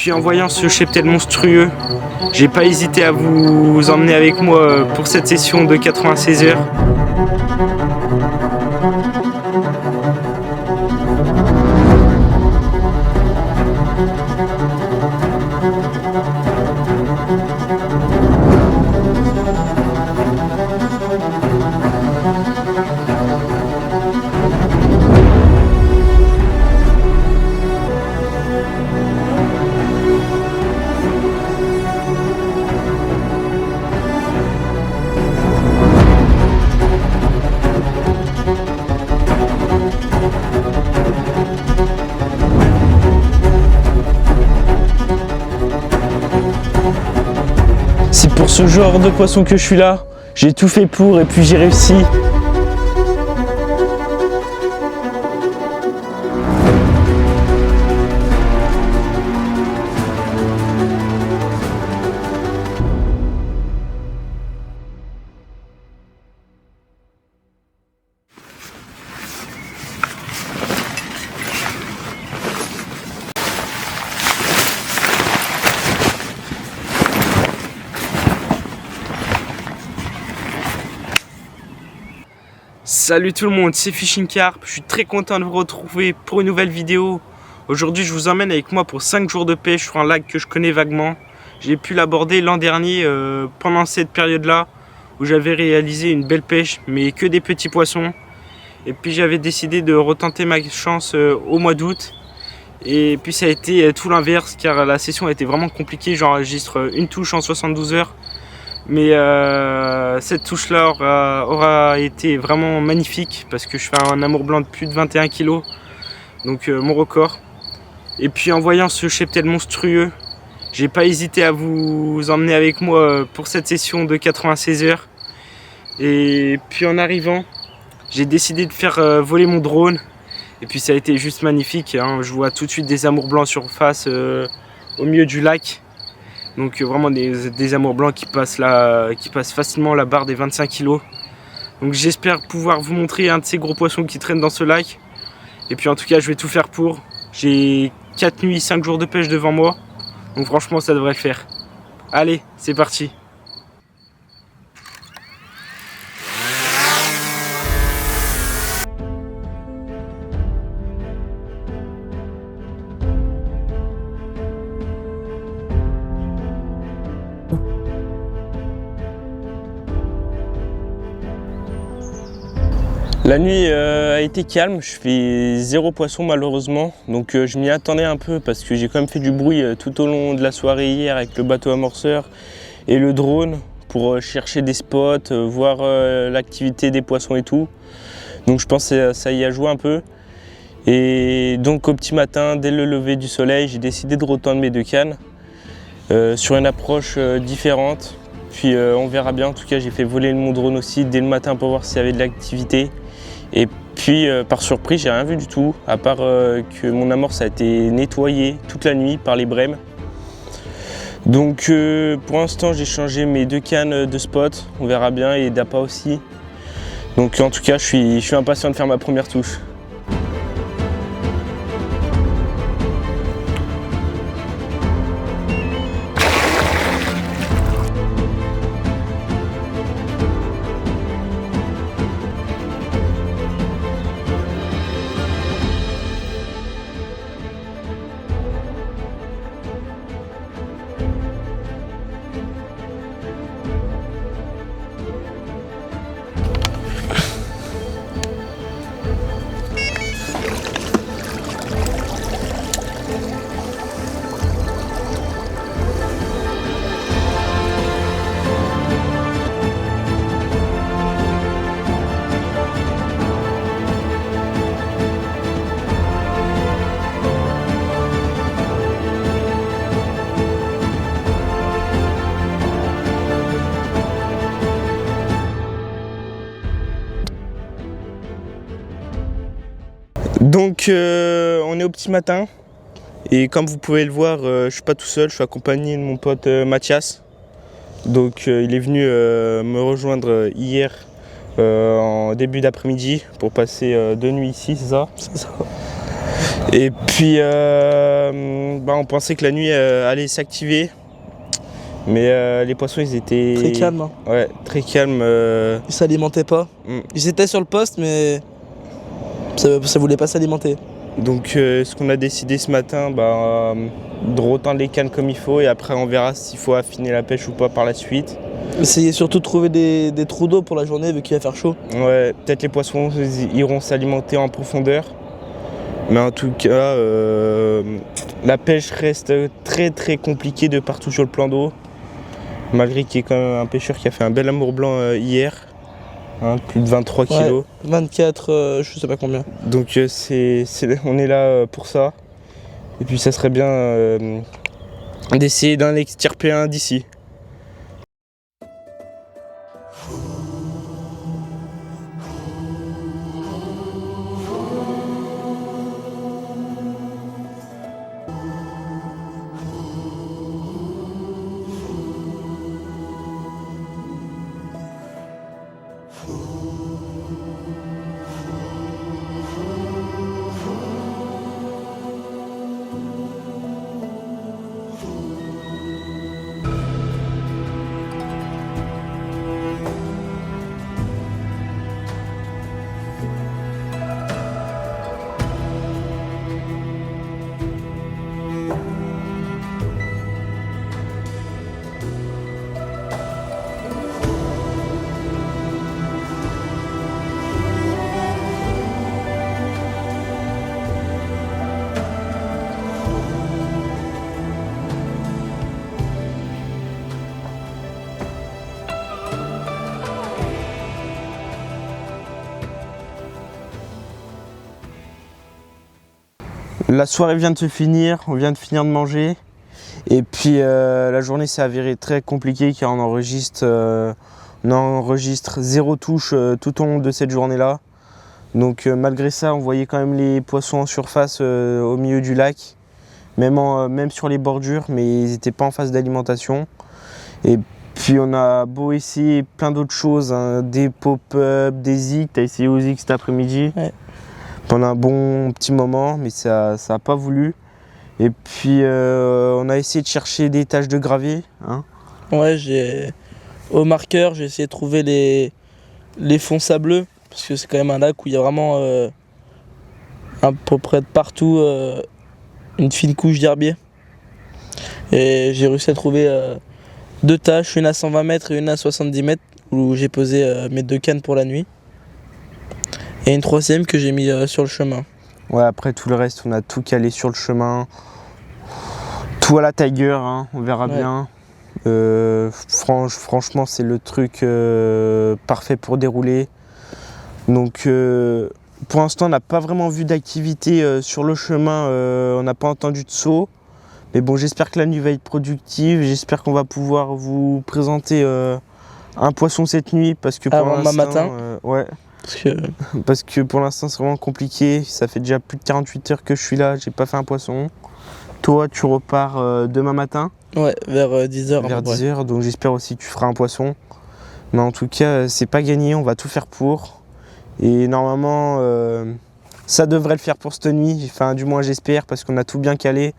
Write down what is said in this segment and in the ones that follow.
puis en voyant ce cheptel monstrueux, j'ai pas hésité à vous emmener avec moi pour cette session de 96 heures. C'est pour ce genre de poisson que je suis là. J'ai tout fait pour et puis j'ai réussi. Salut tout le monde, c'est Fishing Carp, je suis très content de vous retrouver pour une nouvelle vidéo. Aujourd'hui je vous emmène avec moi pour 5 jours de pêche sur un lac que je connais vaguement. J'ai pu l'aborder l'an dernier pendant cette période-là où j'avais réalisé une belle pêche mais que des petits poissons. Et puis j'avais décidé de retenter ma chance au mois d'août. Et puis ça a été tout l'inverse car la session a été vraiment compliquée, j'enregistre une touche en 72 heures. Mais cette touche-là aura été vraiment magnifique parce que je fais un amour blanc de plus de 21 kg, donc mon record. Et puis en voyant ce cheptel monstrueux, j'ai pas hésité à vous emmener avec moi pour cette session de 96 heures. Et puis en arrivant, j'ai décidé de faire voler mon drone. Et puis ça a été juste magnifique, hein. Je vois tout de suite des amours blancs sur face au milieu du lac. Donc vraiment des amours blancs qui passent facilement la barre des 25 kg. Donc j'espère pouvoir vous montrer un de ces gros poissons qui traînent dans ce lac. Et puis en tout cas je vais tout faire pour. J'ai 4 nuits, 5 jours de pêche devant moi. Donc franchement ça devrait le faire. Allez, c'est parti. La nuit a été calme, je fais 0 poisson malheureusement, donc je m'y attendais un peu parce que j'ai quand même fait du bruit tout au long de la soirée hier avec le bateau amorceur et le drone pour chercher des spots, voir l'activité des poissons et tout. Donc je pense que ça y a joué un peu. Et donc au petit matin, dès le lever du soleil, j'ai décidé de retendre mes 2 cannes sur une approche différente. Puis on verra bien, en tout cas j'ai fait voler mon drone aussi dès le matin pour voir s'il y avait de l'activité. Et puis par surprise j'ai rien vu du tout, à part que mon amorce a été nettoyée toute la nuit par les brèmes. Donc pour l'instant j'ai changé mes 2 cannes de spot, on verra bien, et d'appât aussi. Donc en tout cas je suis impatient de faire ma première touche. Donc on est au petit matin et comme vous pouvez le voir, je suis pas tout seul, je suis accompagné de mon pote Mathias. Donc il est venu me rejoindre hier en début d'après-midi pour passer 2 nuits ici, c'est ça? Et puis on pensait que la nuit allait s'activer. Mais les poissons ils étaient Très calmes. Hein. Ouais, très calmes. Ils s'alimentaient pas. Ils étaient sur le poste mais ça voulait pas s'alimenter. Donc ce qu'on a décidé ce matin, de retendre les cannes comme il faut et après on verra s'il faut affiner la pêche ou pas par la suite. Essayez surtout de trouver des trous d'eau pour la journée vu qu'il va faire chaud. Ouais, peut-être les poissons iront s'alimenter en profondeur. Mais en tout cas, la pêche reste très très compliquée de partout sur le plan d'eau. Malgré qu'il y ait quand même un pêcheur qui a fait un bel amour blanc hier. Hein, plus de 23 kilos. 24, je sais pas combien. Donc on est là pour ça. Et puis ça serait bien d'essayer d'en extirper un d'ici. La soirée vient de se finir, on vient de finir de manger. Et puis la journée s'est avérée très compliquée car on enregistre 0 touche tout au long de cette journée-là. Donc malgré ça, on voyait quand même les poissons en surface au milieu du lac, même sur les bordures, mais ils n'étaient pas en phase d'alimentation. Et puis on a beau essayer plein d'autres choses, hein, des pop-up, des zigs, tu as essayé aux zigs cet après-midi. Ouais. Pendant un bon petit moment, mais ça n'a pas voulu. Et puis on a essayé de chercher des taches de gravier. Hein. Ouais, au marqueur, j'ai essayé de trouver les fonds sableux, parce que c'est quand même un lac où il y a vraiment à peu près de partout une fine couche d'herbier. Et j'ai réussi à trouver 2 taches, une à 120 mètres et une à 70 mètres, où j'ai posé mes 2 cannes pour la nuit. Et une 3e que j'ai mis sur le chemin. Ouais, après tout le reste, on a tout calé sur le chemin. Tout à la Tiger, hein, on verra bien. Franchement, c'est le truc parfait pour dérouler. Donc, pour l'instant, on n'a pas vraiment vu d'activité sur le chemin. On n'a pas entendu de saut. Mais bon, j'espère que la nuit va être productive. J'espère qu'on va pouvoir vous présenter un poisson cette nuit. Parce que pour avant l'instant, matin. Ouais. Parce que pour l'instant c'est vraiment compliqué, ça fait déjà plus de 48 heures que je suis là, j'ai pas fait un poisson. Toi tu repars demain matin? Ouais, vers 10h. Vers 10h, donc j'espère aussi que tu feras un poisson. Mais en tout cas c'est pas gagné, on va tout faire pour. Et normalement ça devrait le faire pour cette nuit, enfin du moins j'espère parce qu'on a tout bien calé.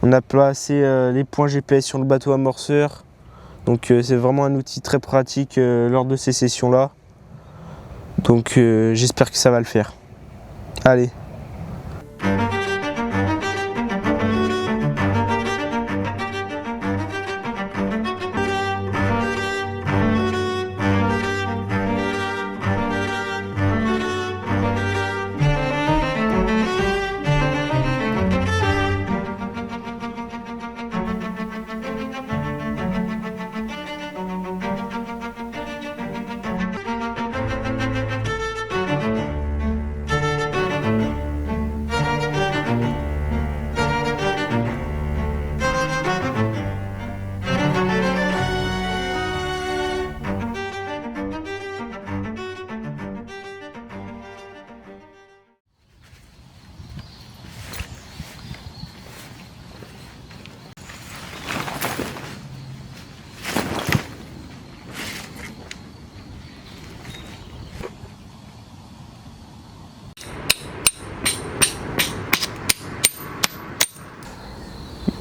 On a placé les points GPS sur le bateau amorceur. Donc c'est vraiment un outil très pratique lors de ces sessions là. Donc j'espère que ça va le faire. Allez.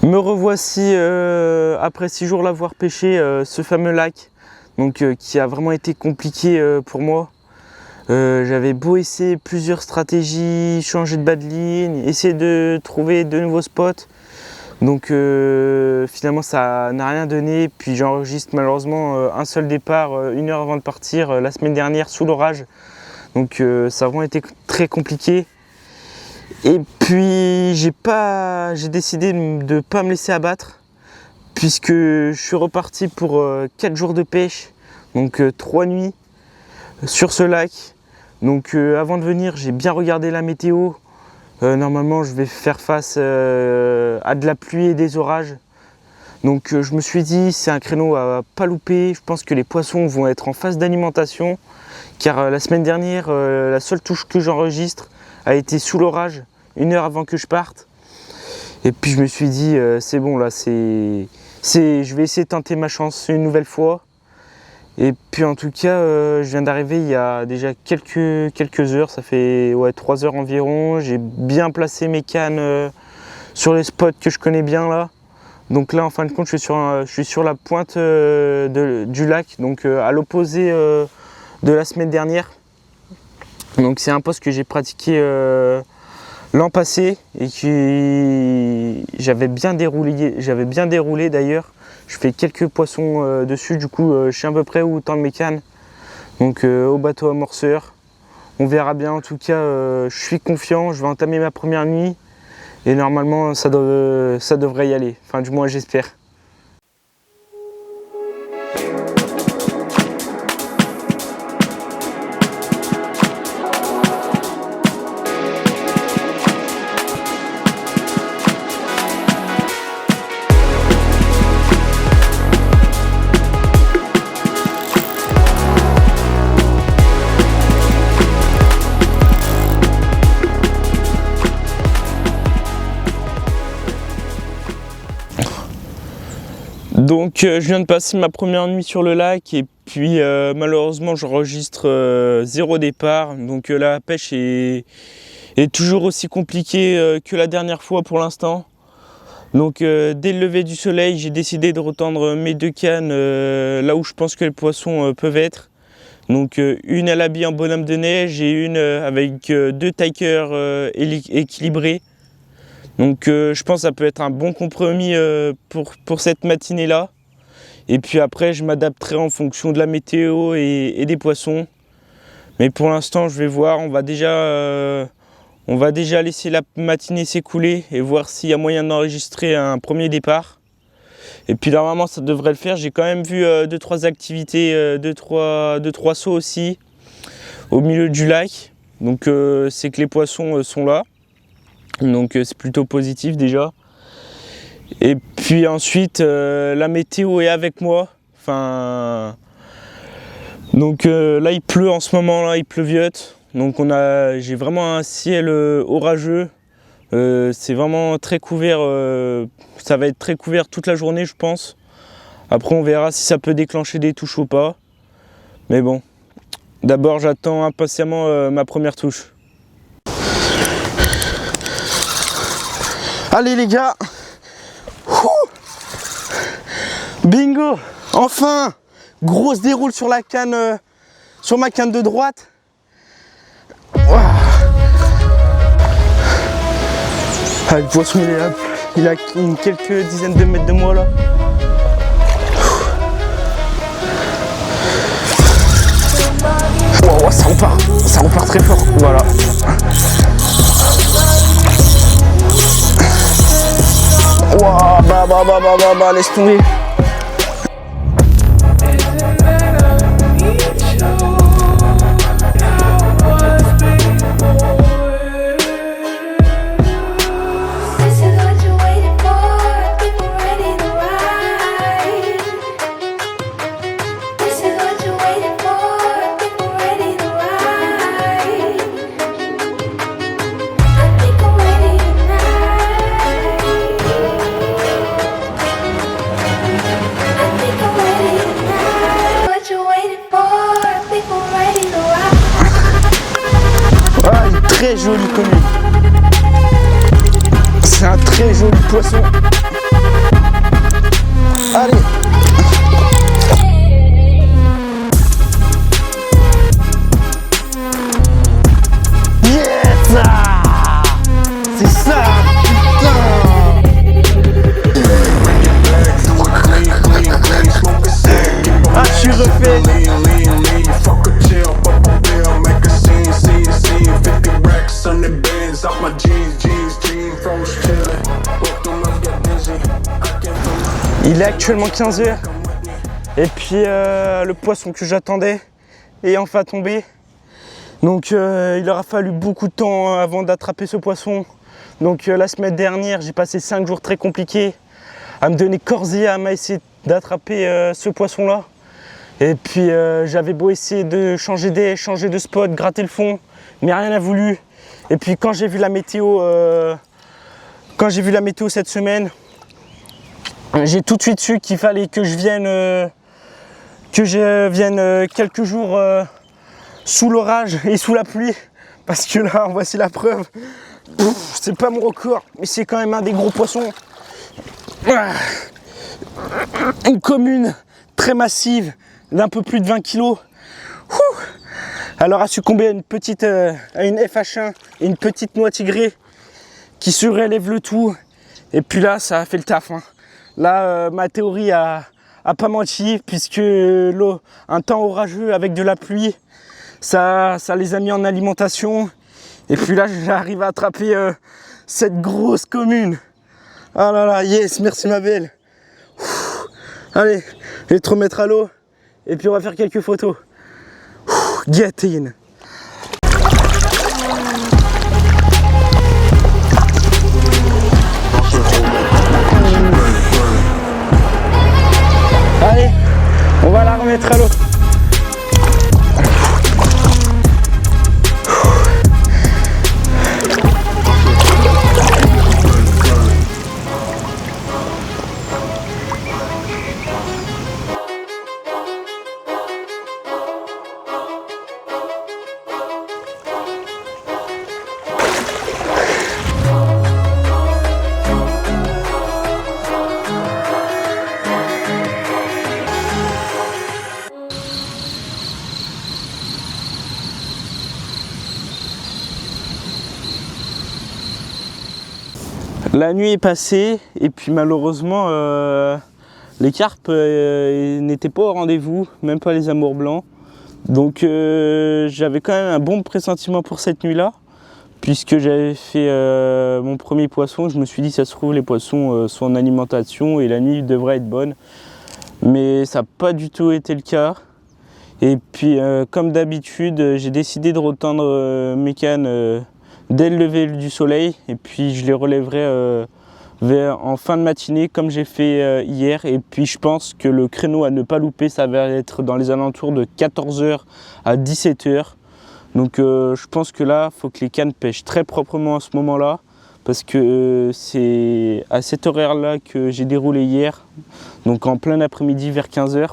Me revoici après 6 jours l'avoir pêché, ce fameux lac, donc qui a vraiment été compliqué pour moi. J'avais beau essayer plusieurs stratégies, changer de bas de ligne, essayer de trouver de nouveaux spots. Donc finalement ça n'a rien donné. Puis j'enregistre malheureusement un seul départ 1 heure avant de partir la semaine dernière sous l'orage. Donc ça a vraiment été très compliqué. Et puis j'ai décidé de ne pas me laisser abattre, puisque je suis reparti pour 4 jours de pêche, donc 3 nuits sur ce lac. Donc avant de venir, j'ai bien regardé la météo. Normalement je vais faire face à de la pluie et des orages. Donc je me suis dit c'est un créneau à pas louper. Je pense que les poissons vont être en phase d'alimentation, car la semaine dernière la seule touche que j'enregistre a été sous l'orage 1 heure avant que je parte. Et puis je me suis dit c'est bon là, je vais essayer de tenter ma chance une nouvelle fois. Et puis en tout cas je viens d'arriver il y a déjà quelques heures, ça fait 3 heures environ. J'ai bien placé mes cannes sur les spots que je connais bien là. Donc là en fin de compte je suis sur la pointe du lac, donc à l'opposé de la semaine dernière. Donc c'est un poste que j'ai pratiqué l'an passé et qui j'avais bien déroulé d'ailleurs. Je fais quelques poissons dessus, du coup je sais à peu près où tendre mes cannes. Donc au bateau amorceur. On verra bien, en tout cas je suis confiant, je vais entamer ma première nuit et normalement ça devrait y aller, enfin du moins j'espère. Donc je viens de passer ma première nuit sur le lac et puis malheureusement j'enregistre 0 départ. Donc la pêche est toujours aussi compliquée que la dernière fois pour l'instant. Donc dès le lever du soleil, j'ai décidé de retendre mes 2 cannes là où je pense que les poissons peuvent être. Donc une à l'habit en bonhomme de neige et une avec 2 tackers équilibrés. Donc je pense que ça peut être un bon compromis pour cette matinée là. Et puis après je m'adapterai en fonction de la météo et des poissons. Mais pour l'instant je vais voir, on va déjà laisser la matinée s'écouler et voir s'il y a moyen d'enregistrer un premier départ. Et puis normalement ça devrait le faire. J'ai quand même vu 2-3 activités, 2-3 sauts aussi au milieu du lac. Donc c'est que les poissons sont là. Donc c'est plutôt positif déjà. Et puis ensuite la météo est avec moi. Enfin, donc là il pleut en ce moment là, il pleuviote. Donc j'ai vraiment un ciel orageux. C'est vraiment très couvert. Ça va être très couvert toute la journée je pense. Après on verra si ça peut déclencher des touches ou pas. Mais bon, d'abord j'attends impatiemment ma première touche. Allez les gars, bingo, enfin, grosse déroule sur la canne, sur ma canne de droite. Ah, le poisson il a quelques dizaines de mètres de moi là. Wow, ça repart très fort, voilà. Wow, bah, laisse tomber. Très joli comme lui. C'est un très joli poisson. Allez. Yes! C'est ça, putain! Ah, je suis refait. Il est actuellement 15 h et puis le poisson que j'attendais est enfin tombé. Donc il aura fallu beaucoup de temps avant d'attraper ce poisson. Donc la semaine dernière, j'ai passé 5 jours très compliqués à me donner corps et âme à essayer d'attraper ce poisson-là. Et puis j'avais beau essayer de changer d'air, changer de spot, gratter le fond, mais rien n'a voulu. Et puis quand j'ai vu la météo, cette semaine, j'ai tout de suite su qu'il fallait que je vienne quelques jours sous l'orage et sous la pluie, parce que là, voici la preuve. C'est pas mon record, mais c'est quand même un des gros poissons. Une commune très massive d'un peu plus de 20 kg. Alors a succombé à une FH1 et une petite noix tigrée qui surélève le tout. Et puis là, ça a fait le taf. Hein. Là, ma théorie a pas menti, puisque un temps orageux avec de la pluie, ça les a mis en alimentation. Et puis là, j'arrive à attraper cette grosse commune. Ah là là, yes, merci ma belle. Allez, je vais te remettre à l'eau et puis on va faire quelques photos. Get in. Allez, on va la remettre à l'eau. La nuit est passée et puis malheureusement les carpes n'étaient pas au rendez-vous, même pas les amours blancs. Donc j'avais quand même un bon pressentiment pour cette nuit-là, puisque j'avais fait mon premier poisson. Je me suis dit, ça se trouve, les poissons sont en alimentation et la nuit devrait être bonne. Mais ça n'a pas du tout été le cas. Et puis comme d'habitude, j'ai décidé de retendre mes cannes dès le lever du soleil, et puis je les relèverai en fin de matinée comme j'ai fait hier. Et puis je pense que le créneau à ne pas louper, ça va être dans les alentours de 14 h à 17 h. Donc je pense que là, il faut que les cannes pêchent très proprement à ce moment-là, parce que c'est à cet horaire-là que j'ai déroulé hier, donc en plein après-midi vers 15 h.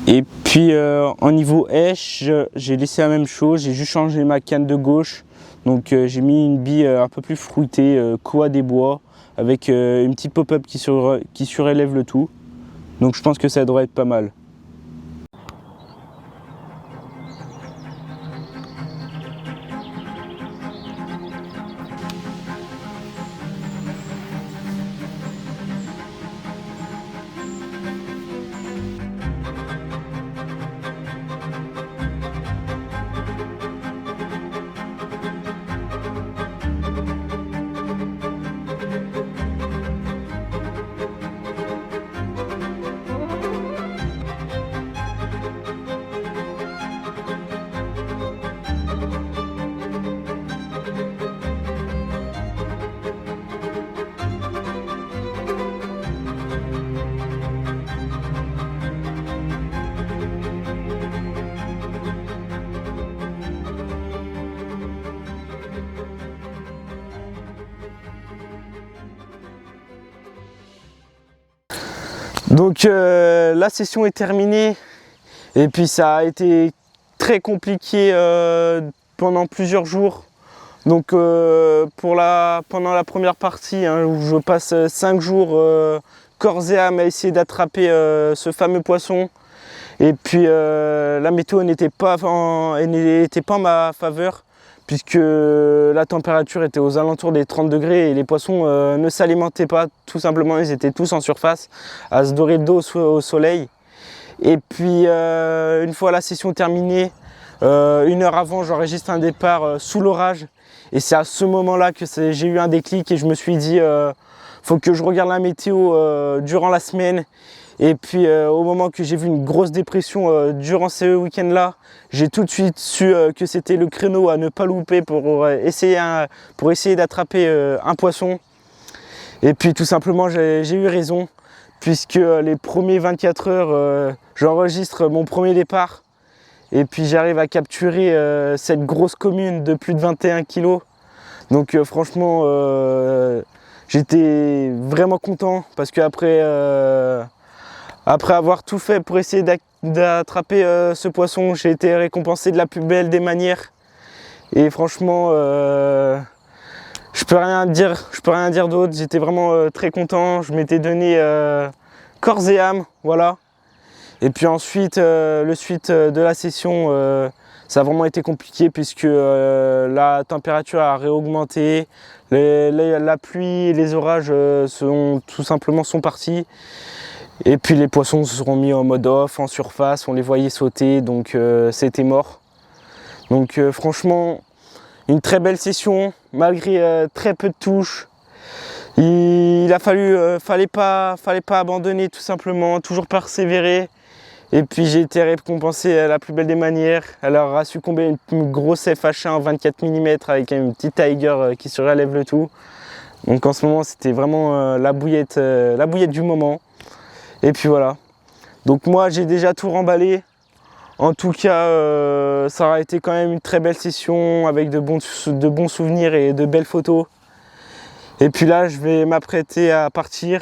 Et puis en niveau hèche, j'ai laissé la même chose, j'ai juste changé ma canne de gauche. Donc j'ai mis une bille un peu plus fruitée, Koa des Bois, avec une petite pop-up qui surélève le tout. Donc je pense que ça devrait être pas mal. Donc la session est terminée et puis ça a été très compliqué pendant plusieurs jours. Donc pendant la première partie, hein, où je passe 5 jours corps et âme à essayer d'attraper ce fameux poisson. Et puis la météo n'était pas en ma faveur, puisque la température était aux alentours des 30 degrés et les poissons ne s'alimentaient pas, tout simplement. Ils étaient tous en surface à se dorer le dos au soleil. Et puis une fois la session terminée, 1 heure avant, j'enregistre un départ sous l'orage. Et c'est à ce moment-là que j'ai eu un déclic et je me suis dit faut que je regarde la météo durant la semaine. Et puis au moment que j'ai vu une grosse dépression durant ce week-end-là, j'ai tout de suite su que c'était le créneau à ne pas louper pour essayer d'attraper un poisson. Et puis tout simplement j'ai eu raison, puisque les premiers 24 heures, j'enregistre mon premier départ. Et puis j'arrive à capturer cette grosse commune de plus de 21 kg. Donc franchement, j'étais vraiment content, parce qu'après avoir tout fait pour essayer d'attraper ce poisson, j'ai été récompensé de la plus belle des manières. Et franchement, je peux rien dire d'autre. J'étais vraiment très content. Je m'étais donné corps et âme, voilà. Et puis ensuite, le suite de la session, ça a vraiment été compliqué, puisque la température a réaugmenté. La pluie et les orages tout simplement sont partis. Et puis les poissons se seront mis en mode off, en surface, on les voyait sauter, donc c'était mort. Donc franchement, une très belle session, malgré très peu de touches. Il a fallait pas abandonner, tout simplement, toujours persévérer. Et puis j'ai été récompensé à la plus belle des manières. Elle aura succombé une grosse FH1 en 24 mm avec un petit Tiger qui surélève le tout. Donc en ce moment, c'était vraiment la bouillette du moment. Et puis voilà, donc moi j'ai déjà tout remballé. En tout cas, ça aura été quand même une très belle session avec de bons souvenirs et de belles photos. Et puis là, je vais m'apprêter à partir.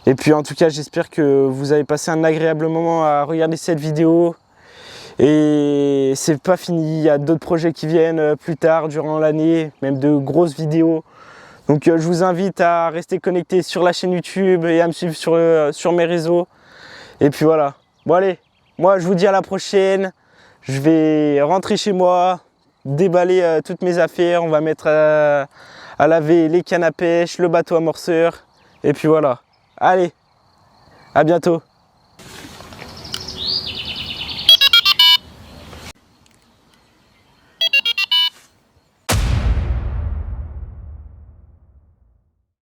Et puis en tout cas, j'espère que vous avez passé un agréable moment à regarder cette vidéo. Et c'est pas fini, il y a d'autres projets qui viennent plus tard durant l'année, même de grosses vidéos. Donc je vous invite à rester connecté sur la chaîne YouTube et à me suivre sur mes réseaux. Et puis voilà. Bon allez, moi je vous dis à la prochaine. Je vais rentrer chez moi, déballer toutes mes affaires. On va mettre à laver les cannes à pêche, le bateau amorceur. Et puis voilà. Allez, à bientôt.